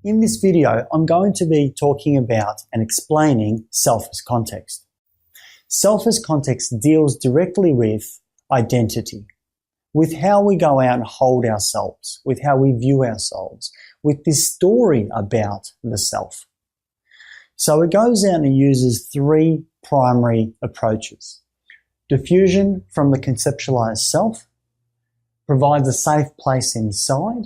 In this video, I'm going to be talking about and explaining self as context. Self as context deals directly with identity, with how we go out and hold ourselves, with how we view ourselves, with this story about the self. So it goes out and uses three primary approaches. Diffusion from the conceptualized self, provides a safe place inside,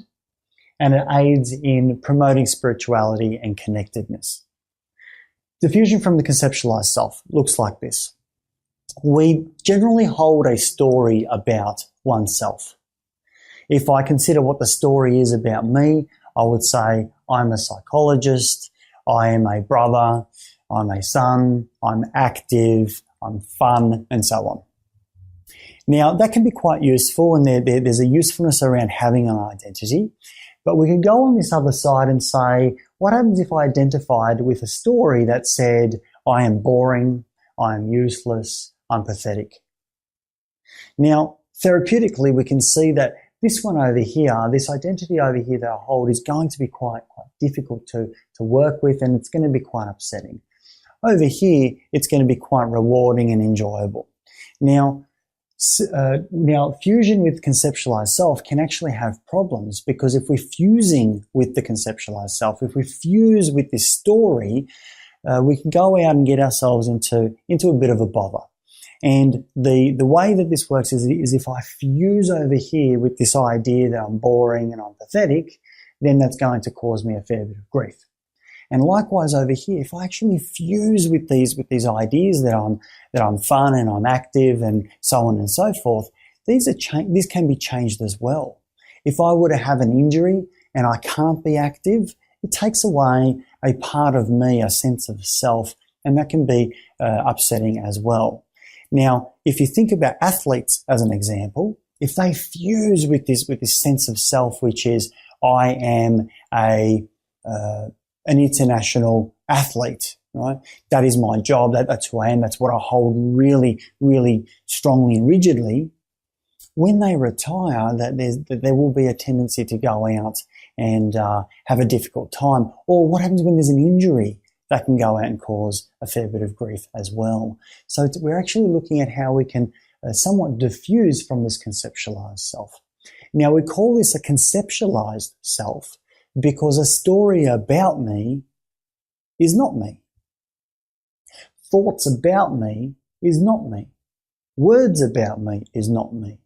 and it aids in promoting spirituality and connectedness. Diffusion from the conceptualized self looks like this. We generally hold a story about oneself. If I consider what the story is about me, I would say I'm a psychologist, I am a brother, I'm a son, I'm active, I'm fun, and so on. Now, that can be quite useful, and there's a usefulness around having an identity. But we can go on this other side and say, what happens if I identified with a story that said, I am boring, I am useless, I'm pathetic? Now, therapeutically, we can see that this one over here, this identity over here that I hold is going to be quite difficult to work with, and it's going to be quite upsetting. Over here, it's going to be quite rewarding and enjoyable. Now, fusion with conceptualized self can actually have problems, because if we're fusing with the conceptualized self, if we fuse with this story, we can go out and get ourselves into a bit of a bother. And the way that this works is if I fuse over here with this idea that I'm boring and I'm pathetic, then that's going to cause me a fair bit of grief. And likewise over here, if I actually fuse with these ideas that I'm fun and I'm active and so on and so forth, this can be changed as well. If I were to have an injury and I can't be active, it takes away a part of me, a sense of self, and that can be upsetting as well. Now, if you think about athletes as an example, if they fuse with this sense of self, which is I am an international athlete, right? That is my job. That's who I am. That's what I hold really, really strongly and rigidly. When they retire, there will be a tendency to go out and have a difficult time. Or what happens when there's an injury? That can go out and cause a fair bit of grief as well. So we're actually looking at how we can somewhat diffuse from this conceptualized self. Now, we call this a conceptualized self because a story about me is not me. Thoughts about me is not me. Words about me is not me.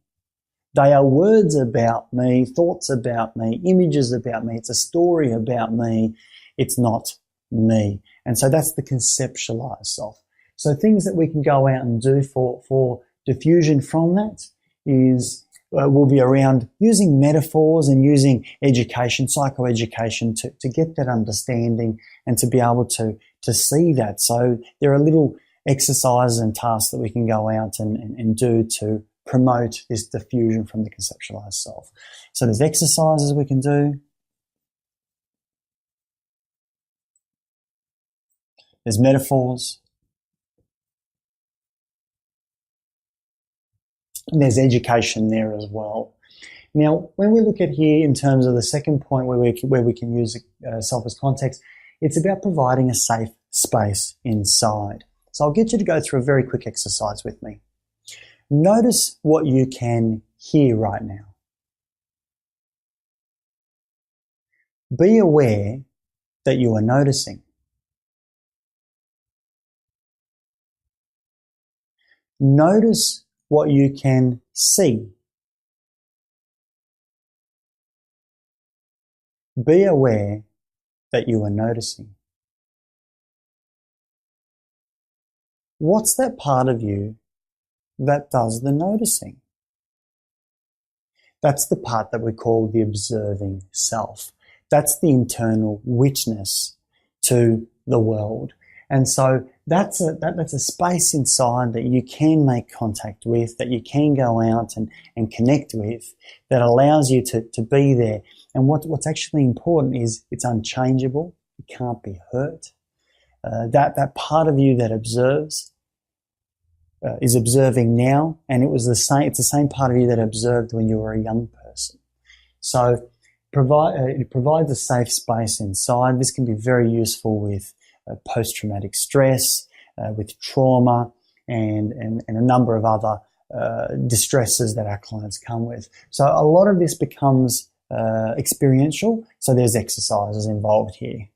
They are words about me, thoughts about me, images about me. It's a story about me. It's not me. And so that's the conceptualized self. So things that we can go out and do for diffusion from that will be around using metaphors and using education, psychoeducation to get that understanding and to be able to see that. So there are little exercises and tasks that we can go out and do to promote this diffusion from the conceptualized self. So there's exercises we can do. There's metaphors. And there's education there as well. Now, when we look at here in terms of the second point where we can use self as context, it's about providing a safe space inside. So I'll get you to go through a very quick exercise with me. Notice what you can hear right now. Be aware that you are noticing. Notice what you can see. Be aware that you are noticing. What's that part of you that does the noticing? That's the part that we call the observing self. That's the internal witness to the world. And so that's a space inside that you can make contact with, that you can go out and connect with, that allows you to be there. And what's actually important is it's unchangeable. It can't be hurt. That part of you that observes is observing now, and it's the same part of you that observed when you were a young person. So It provides a safe space inside. This can be very useful with post-traumatic stress, with trauma, and a number of other distresses that our clients come with. So a lot of this becomes experiential, so there's exercises involved here.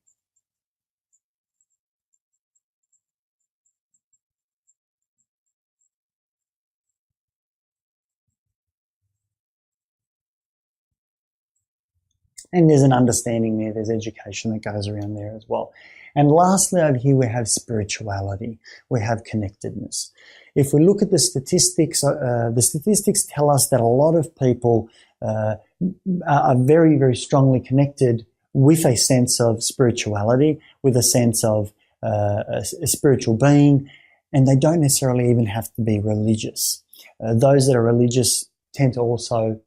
And there's an understanding there, there's education that goes around there as well. And lastly, over here we have spirituality, we have connectedness. If we look at the statistics tell us that a lot of people are very, very strongly connected with a sense of spirituality, with a sense of a spiritual being, and they don't necessarily even have to be religious. Those that are religious tend to also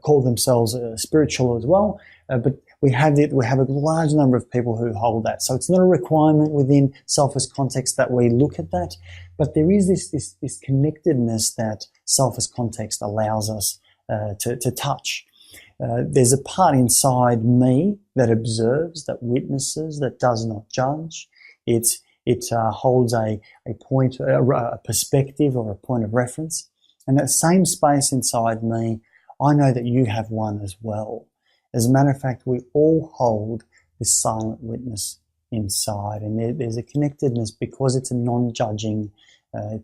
call themselves spiritual as well, but we have a large number of people who hold that. So it's not a requirement within self as context that we look at that, but there is this connectedness that self as context allows us to touch. There's a part inside me that observes, that witnesses, that does not judge. It holds a point, a perspective, or a point of reference. And that same space inside me, I know that you have one as well. As a matter of fact, we all hold this silent witness inside, and there's a connectedness because it's a non-judging,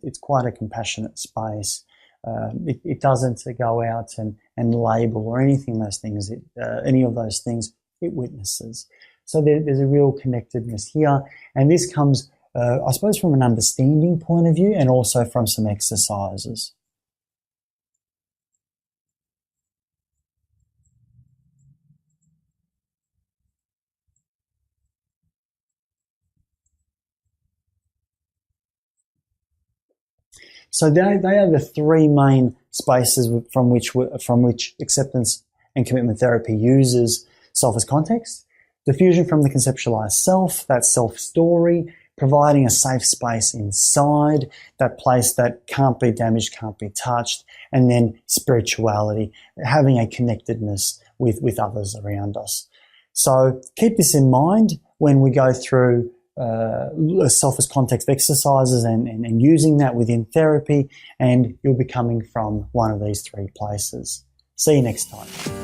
it's quite a compassionate space. It doesn't go out and label or anything those things, any of those things, it witnesses. So there's a real connectedness here, and this comes, I suppose, from an understanding point of view and also from some exercises. So they are the three main spaces from which acceptance and commitment therapy uses self as context. Diffusion from the conceptualized self, that self story, providing a safe space inside, that place that can't be damaged, can't be touched, and then spirituality, having a connectedness with others around us. So keep this in mind when we go through self as context exercises and using that within therapy, and you'll be coming from one of these three places. See you next time.